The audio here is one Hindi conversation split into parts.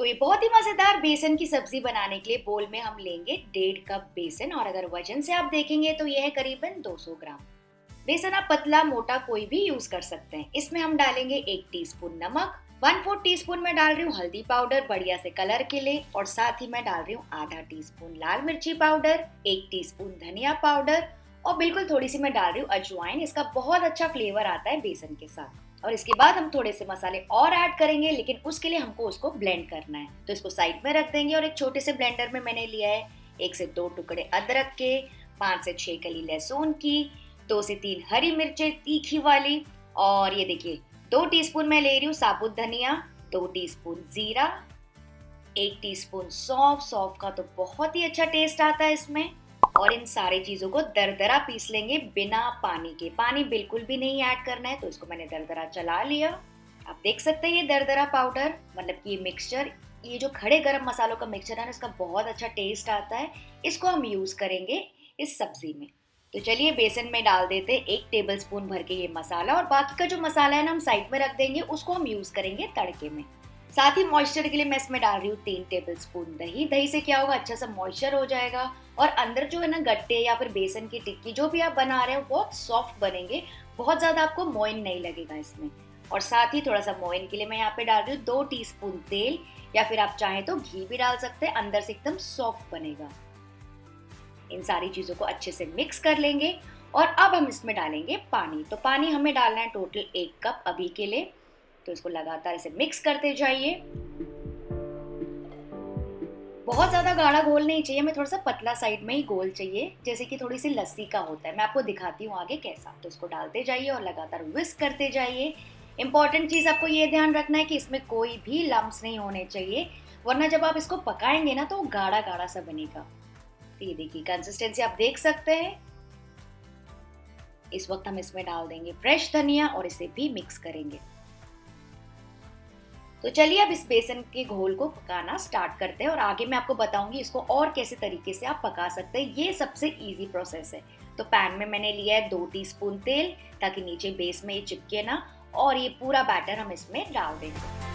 तो ये बहुत ही मजेदार बेसन की सब्जी बनाने के लिए बोल में हम लेंगे 1.5 कप बेसन और अगर वजन से आप देखेंगे तो ये है करीबन 200 ग्राम। बेसन आप पतला मोटा कोई भी यूज कर सकते हैं। इसमें हम डालेंगे 1 टीस्पून नमक, 1/4 टीस्पून मैं डाल रही हूँ हल्दी पाउडर बढ़िया से कलर के लिए और साथ ही मैं डाल रही हूँ आधा टीस्पून लाल मिर्ची पाउडर, 1 टीस्पून धनिया पाउडर और बिल्कुल थोड़ी सी मैं डाल रही हूँ अजवाइन। इसका बहुत अच्छा फ्लेवर आता है बेसन के साथ। और इसके बाद हम थोड़े से मसाले और ऐड करेंगे, लेकिन उसके लिए हमको उसको ब्लेंड करना है। तो इसको साइड में रख देंगे और एक छोटे से ब्लेंडर में मैंने लिया है 1 से 2 टुकड़े अदरक के, 5 से 6 कली लहसुन की, 2 से 3 हरी मिर्चें तीखी वाली और ये देखिए 2 टीस्पून मैं ले रही हूँ साबुत धनिया, 2 टीस्पून जीरा, 1 टीस्पून सौंफ। सौंफ का तो बहुत ही अच्छा टेस्ट आता है इसमें। और इन सारी चीजों को दरदरा पीस लेंगे बिना पानी के। पानी बिल्कुल भी नहीं ऐड करना है। तो इसको मैंने दरदरा चला लिया। आप देख सकते हैं ये दरदरा पाउडर मतलब कि ये मिक्सचर, ये जो खड़े गरम मसालों का मिक्सचर है ना, इसका बहुत अच्छा टेस्ट आता है। इसको हम यूज करेंगे इस सब्जी में। तो चलिए बेसन में डाल देते 1 टेबल स्पून भर के ये मसाला और बाकी का जो मसाला है ना हम साइड में रख देंगे, उसको हम यूज करेंगे तड़के में। साथ ही मॉइस्चर के लिए मैं इसमें डाल रही हूँ 3 टेबल स्पून दही। दही से क्या होगा, अच्छा सा मॉइस्चर हो जाएगा और अंदर जो है ना गट्टे या फिर बेसन की टिक्की जो भी आप बना रहे हो बहुत सॉफ्ट बनेंगे, बहुत ज्यादा आपको मोइन नहीं लगेगा इसमें। और साथ ही थोड़ा सा मोइन के लिए मैं यहाँ पे डाल रही हूँ 2 टीस्पून तेल या फिर आप चाहें तो घी भी डाल सकते हैं, अंदर से एकदम सॉफ्ट बनेगा। इन सारी चीजों को अच्छे से मिक्स कर लेंगे और अब हम इसमें डालेंगे पानी। तो पानी हमें डालना है टोटल 1 कप अभी के लिए। तो इसको लगातार इसे मिक्स करते जाइए। बहुत ज्यादा गाढ़ा घोल नहीं चाहिए, हमें थोड़ा सा पतला साइड में ही घोल चाहिए, जैसे कि थोड़ी सी लस्सी का होता है। मैं आपको दिखाती हूँ आगे कैसा। तो इसको डालते जाइए और लगातार विस्क करते जाइए। इंपॉर्टेंट चीज आपको ये ध्यान रखना है कि इसमें कोई भी लम्स नहीं होने चाहिए, वरना जब आप इसको पकाएंगे ना तो वो गाढ़ा गाढ़ा सा बनेगा। तो ये देखिए कंसिस्टेंसी आप देख सकते हैं। इस वक्त हम इसमें डाल देंगे फ्रेश धनिया और इसे भी मिक्स करेंगे। तो चलिए अब इस बेसन के घोल को पकाना स्टार्ट करते हैं और आगे मैं आपको बताऊंगी इसको और कैसे तरीके से आप पका सकते हैं। ये सबसे इजी प्रोसेस है। तो पैन में मैंने लिया है 2 टीस्पून तेल ताकि नीचे बेस में ये चिपके ना, और ये पूरा बैटर हम इसमें डाल देंगे।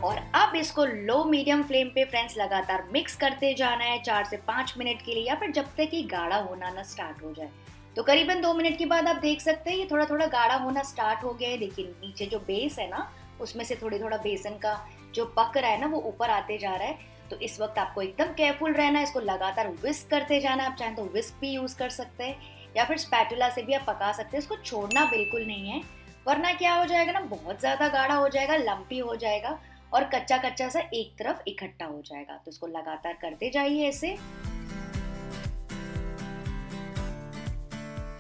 और अब इसको लो मीडियम फ्लेम पे फ्रेंड्स लगातार मिक्स करते जाना है 4 से 5 मिनट के लिए, या फिर जब तक ये गाढ़ा होना ना स्टार्ट हो जाए। तो करीबन 2 मिनट के बाद आप देख सकते हैं ये थोड़ा थोड़ा गाढ़ा होना स्टार्ट हो गया है। लेकिन नीचे जो बेस है ना उसमें से थोड़ी थोड़ा बेसन का जो पक रहा है ना वो ऊपर आते जा रहा है। तो इस वक्त आपको एकदम केयरफुल रहना है, इसको लगातार विस्क करते जाना है। आप चाहें तो विस्क भी यूज कर सकते हैं या फिर स्पैटुला से भी आप पका सकते हैं। इसको छोड़ना बिल्कुल नहीं है, वरना क्या हो जाएगा ना बहुत ज्यादा गाढ़ा हो जाएगा, लंपी हो जाएगा और कच्चा कच्चा सा एक तरफ इकट्ठा हो जाएगा। तो इसको लगातार करते जाइए ऐसे।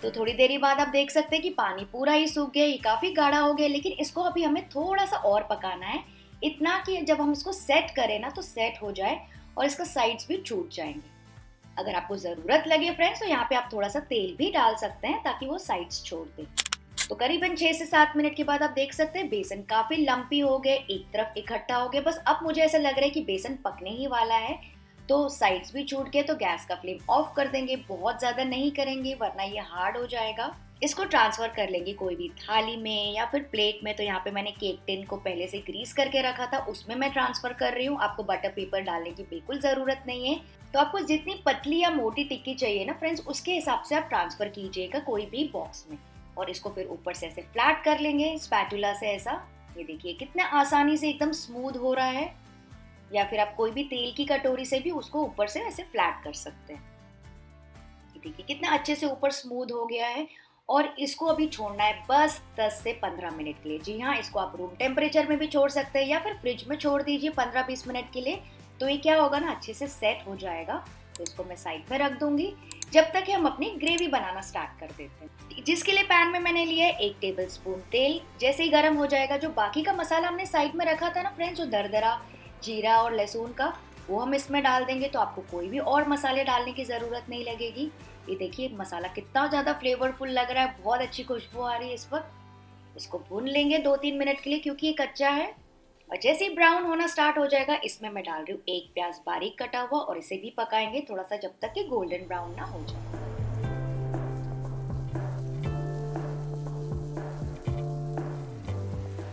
तो थोड़ी देरी बाद आप देख सकते हैं कि पानी पूरा ही सूख गया, ये काफी गाढ़ा हो गया। लेकिन इसको अभी हमें थोड़ा सा और पकाना है, इतना कि जब हम इसको सेट करें ना तो सेट हो जाए और इसका साइड्स भी छूट जाएंगे। अगर आपको जरूरत लगे फ्रेंड्स तो यहाँ पे आप थोड़ा सा तेल भी डाल सकते हैं ताकि वो साइड्स छोड़ दे। तो करीबन 6 से 7 मिनट के बाद आप देख सकते हैं बेसन काफी लंपी हो गए, एक तरफ इकट्ठा हो गए। बस अब मुझे ऐसा लग रहा है कि बेसन पकने ही वाला है। तो साइड्स भी छूट गए तो गैस का फ्लेम ऑफ कर देंगे, बहुत ज्यादा नहीं करेंगे वरना ये हार्ड हो जाएगा। इसको ट्रांसफर कर लेंगे कोई भी थाली में या फिर प्लेट में। तो यहाँ पे मैंने केक टिन को पहले से ग्रीस करके रखा था, उसमें मैं ट्रांसफर कर रही हूँ। आपको बटर पेपर डालने की बिल्कुल जरूरत नहीं है। तो आपको जितनी पतली या मोटी टिक्की चाहिए ना फ्रेंड्स उसके हिसाब से आप ट्रांसफर कीजिएगा कोई भी बॉक्स में। और इसको फिर ऊपर से ऐसे फ्लैट कर लेंगे स्पैटुला से ऐसा। ये देखिए कितना आसानी से एकदम स्मूथ हो रहा है। या फिर आप कोई भी तेल की कटोरी से भी उसको ऊपर से ऐसे फ्लैट कर सकते हैं। देखिए कितना अच्छे से ऊपर स्मूथ हो गया है। और इसको अभी छोड़ना है बस 10 से 15 मिनट के लिए। जी हाँ, इसको आप रूम टेम्परेचर में भी छोड़ सकते हैं या फिर फ्रिज में छोड़ दीजिए 15-20 मिनट के लिए। तो ये क्या होगा ना अच्छे से सेट हो जाएगा। तो इसको मैं साइड में रख दूंगी जब तक हम अपनी ग्रेवी बनाना स्टार्ट कर देते हैं। जिसके लिए पैन में मैंने लिया है 1 टेबल स्पून तेल। जैसे ही गर्म हो जाएगा जो बाकी का मसाला हमने साइड में रखा था ना फ्रेंड्स, जो दरदरा जीरा और लहसुन का, वो हम इसमें डाल देंगे। तो आपको कोई भी और मसाले डालने की जरूरत नहीं लगेगी। ये देखिए मसाला कितना ज्यादा फ्लेवरफुल लग रहा है, बहुत अच्छी खुशबू आ रही है इस वक्त। इसको भून लेंगे 2-3 मिनट के लिए क्योंकि ये कच्चा है। और जैसे ही ब्राउन होना स्टार्ट हो जाएगा इसमें मैं डाल रही हूँ 1 प्याज बारीक कटा हुआ और इसे भी पकाएंगे थोड़ा सा जब तक कि गोल्डन ब्राउन ना हो जाए।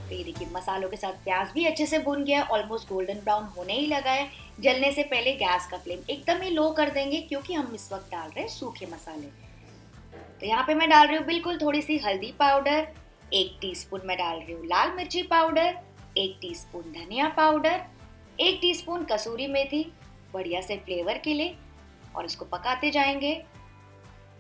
तो ये देखिए मसालों के साथ प्याज भी अच्छे से भुन गया, ऑलमोस्ट गोल्डन ब्राउन होने ही लगा है। जलने से पहले गैस का फ्लेम एकदम ही लो कर देंगे क्योंकि हम इस वक्त डाल रहे हैं सूखे मसाले। तो यहाँ पे मैं डाल रही हूँ बिल्कुल थोड़ी सी हल्दी पाउडर, 1 टीस्पून मैं डाल रही हूँ लाल मिर्ची पाउडर, 1 टीस्पून धनिया पाउडर, 1 टीस्पून कसूरी मेथी, बढ़िया से फ्लेवर के लिए, और इसको पकाते जाएंगे।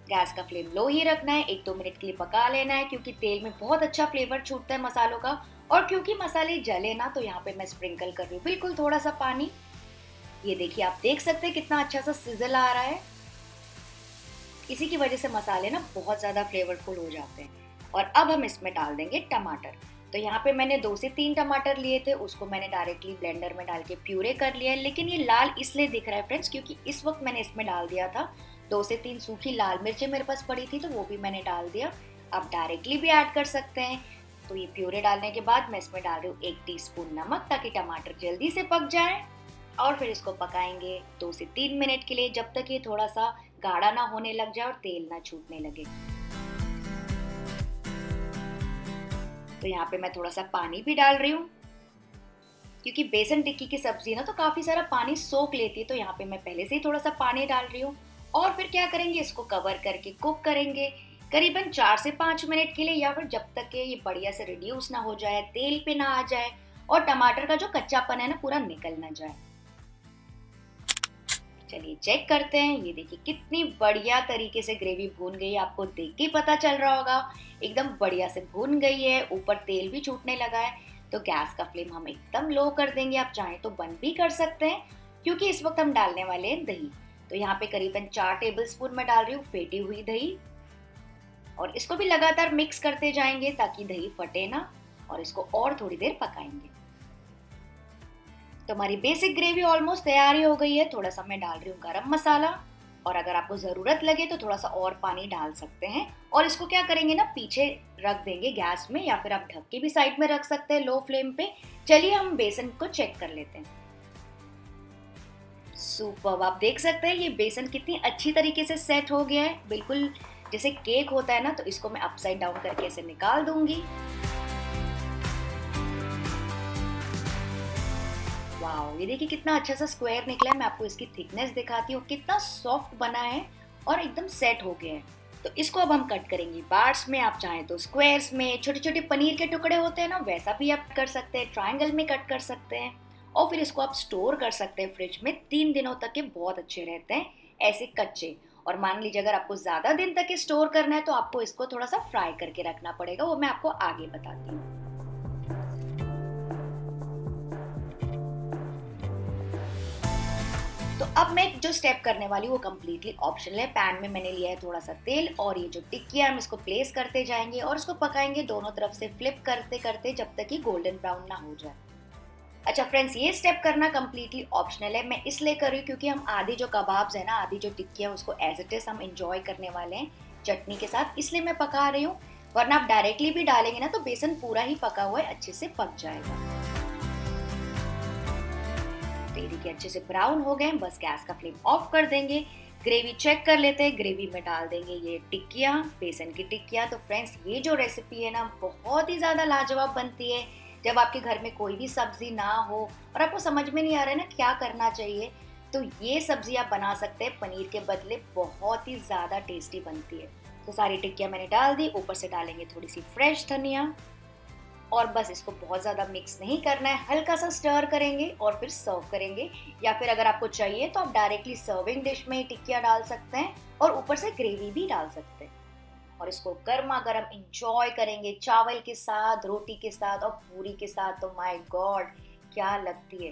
गैस का फ्लेम लो ही रखना है, 1-2 मिनट के लिए पका लेना है क्योंकि तेल में बहुत अच्छा फ्लेवर छूटता है मसालों का। और क्योंकि मसाले जले ना, तो यहाँ पे मैं स्प्रिंकल कर रही हूँ बिल्कुल थोड़ा सा पानी। ये देखिए, आप देख सकते हैं कितना अच्छा सा सिजल आ रहा है। इसी की वजह से मसाले ना बहुत ज़्यादा फ्लेवरफुल हो जाते हैं। और अब हम इसमें डाल देंगे टमाटर। तो यहाँ पे मैंने 2 से 3 टमाटर लिए थे, उसको मैंने डायरेक्टली ब्लेंडर में डाल के प्यूरे कर लिया है। लेकिन ये लाल इसलिए दिख रहा है फ्रेंड्स क्योंकि इस वक्त मैंने इसमें डाल दिया था 2 से 3 सूखी लाल मिर्चें मेरे पास पड़ी थी, तो वो भी मैंने डाल दिया। आप डायरेक्टली भी ऐड कर सकते हैं। तो ये प्यूरे डालने के बाद मैं इसमें डाल रही हूँ 1 टीस्पून नमक ताकि टमाटर जल्दी से पक जाए। और फिर इसको पकाएंगे 2 से 3 मिनट के लिए, जब तक ये थोड़ा सा गाढ़ा ना होने लग जाए और तेल ना छूटने लगे। तो यहाँ पे मैं थोड़ा सा पानी भी डाल रही हूँ क्योंकि बेसन टिक्की की सब्जी ना तो काफी सारा पानी सोख लेती है। तो यहाँ पे मैं पहले से ही थोड़ा सा पानी डाल रही हूँ। और फिर क्या करेंगे, इसको कवर करके कुक करेंगे करीबन 4 से 5 मिनट के लिए, या फिर जब तक कि ये बढ़िया से रिड्यूस ना हो जाए, तेल पे ना आ जाए और टमाटर का जो कच्चापन है ना पूरा निकल ना जाए। चलिए चेक करते हैं। ये देखिए कितनी बढ़िया तरीके से ग्रेवी भून गई है, आपको देख के पता चल रहा होगा एकदम बढ़िया से भून गई है, ऊपर तेल भी छूटने लगा है। तो गैस का फ्लेम हम एकदम लो कर देंगे। आप चाहें तो बंद भी कर सकते हैं क्योंकि इस वक्त हम डालने वाले हैं दही। तो यहाँ पे करीबन 4 टेबलस्पून मैं डाल रही हूँ फेटी हुई दही, और इसको भी लगातार मिक्स करते जाएंगे ताकि दही फटे ना, और इसको और थोड़ी देर पकाएंगे। तो हमारी बेसिक ग्रेवी ऑलमोस्ट तैयार ही हो गई है। थोड़ा सा मैं डाल रही हूँ गरम मसाला, और अगर आपको जरूरत लगे तो थोड़ा सा और पानी डाल सकते हैं। और इसको क्या करेंगे ना, पीछे रख देंगे गैस में, या फिर आप ढक के भी साइड में रख सकते हैं लो फ्लेम पे। चलिए हम बेसन को चेक कर लेते हैं। सुपर्ब, आप देख सकते हैं ये बेसन कितनी अच्छी तरीके से सेट हो गया है, बिल्कुल जैसे केक होता है ना। तो इसको मैं अपसाइड डाउन करके ऐसे निकाल दूंगी। वाओ, ये देखिए कितना अच्छा सा स्क्वायर निकला है। मैं आपको इसकी थिकनेस दिखाती हूँ, कितना सॉफ्ट बना है और एकदम सेट हो गया है। तो इसको अब हम कट करेंगे बार्स में। आप चाहें तो स्क्वायर्स में, छोटे छोटे पनीर के टुकड़े होते हैं ना, वैसा भी आप कर सकते हैं, ट्रायंगल में कट कर सकते हैं। और फिर इसको आप स्टोर कर सकते हैं फ्रिज में, 3 दिनों तक के बहुत अच्छे रहते हैं ऐसे कच्चे। और मान लीजिए अगर आपको ज्यादा दिन तक के स्टोर करना है तो आपको इसको थोड़ा सा फ्राई करके रखना पड़ेगा, वो मैं आपको आगे बताती हूँ। तो अब मैं जो स्टेप करने वाली हूँ वो कम्प्लीटली ऑप्शनल है। पैन में मैंने लिया है थोड़ा सा तेल, और ये जो टिक्की है हम इसको प्लेस करते जाएंगे और इसको पकाएंगे दोनों तरफ से फ्लिप करते करते जब तक कि गोल्डन ब्राउन ना हो जाए। अच्छा फ्रेंड्स, ये स्टेप करना कम्प्लीटली ऑप्शनल है। मैं इसलिए कर रही हूँ क्योंकि हम आधी जो कबाब्स है ना, आधी जो टिक्की है, उसको एज इट इज हम एंजॉय करने वाले हैं चटनी के साथ, इसलिए मैं पका रही हूँ। वरना आप डायरेक्टली भी डालेंगे ना तो बेसन पूरा ही पका हुआ है, अच्छे से पक जाएगा। तो ये देखिए अच्छे से ब्राउन हो गए, बस गैस का फ्लेम ऑफ कर देंगे। ग्रेवी चेक कर लेते हैं। ग्रेवी में डाल देंगे ये टिक्कियाँ, बेसन की टिक्कियाँ। तो फ्रेंड्स, ये जो रेसिपी है ना बहुत ही ज़्यादा लाजवाब बनती है। जब आपके घर में कोई भी सब्जी ना हो और आपको समझ में नहीं आ रहा है ना क्या करना चाहिए, तो ये सब्जी आप बना सकते हैं पनीर के बदले, बहुत ही ज़्यादा टेस्टी बनती है। तो सारी टिक्कियाँ मैंने डाल दी, ऊपर से डालेंगे थोड़ी सी फ्रेश धनिया, और बस इसको बहुत ज़्यादा मिक्स नहीं करना है, हल्का सा स्टर करेंगे और फिर सर्व करेंगे। या फिर अगर आपको चाहिए तो आप डायरेक्टली सर्विंग डिश में टिक्कियाँ डाल सकते हैं और ऊपर से ग्रेवी भी डाल सकते हैं, और इसको गर्मा गर्म इंजॉय करेंगे चावल के साथ, रोटी के साथ और पूरी के साथ। तो माय गॉड क्या लगती है।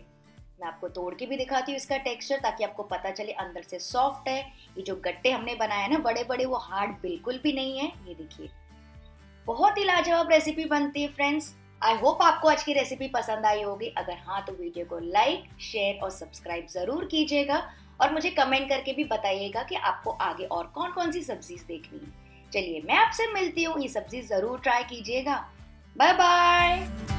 मैं आपको तोड़ के भी दिखाती हूँ इसका टेक्सचर, ताकि आपको पता चले अंदर से सॉफ्ट है। ये जो गट्टे हमने बनाए हैं ना बड़े बड़े, वो हार्ड बिल्कुल भी नहीं है। ये देखिए बहुत ही लाजवाब रेसिपी बनती है फ्रेंड्स। आई होप आपको आज की रेसिपी पसंद आई होगी। अगर हाँ तो वीडियो को लाइक, शेयर और सब्सक्राइब जरूर कीजिएगा, और मुझे कमेंट करके भी बताइएगा कि आपको आगे और कौन कौन सी सब्जी देखनी है। चलिए मैं आपसे मिलती हूँ, ये सब्जी जरूर ट्राई कीजिएगा। Bye bye.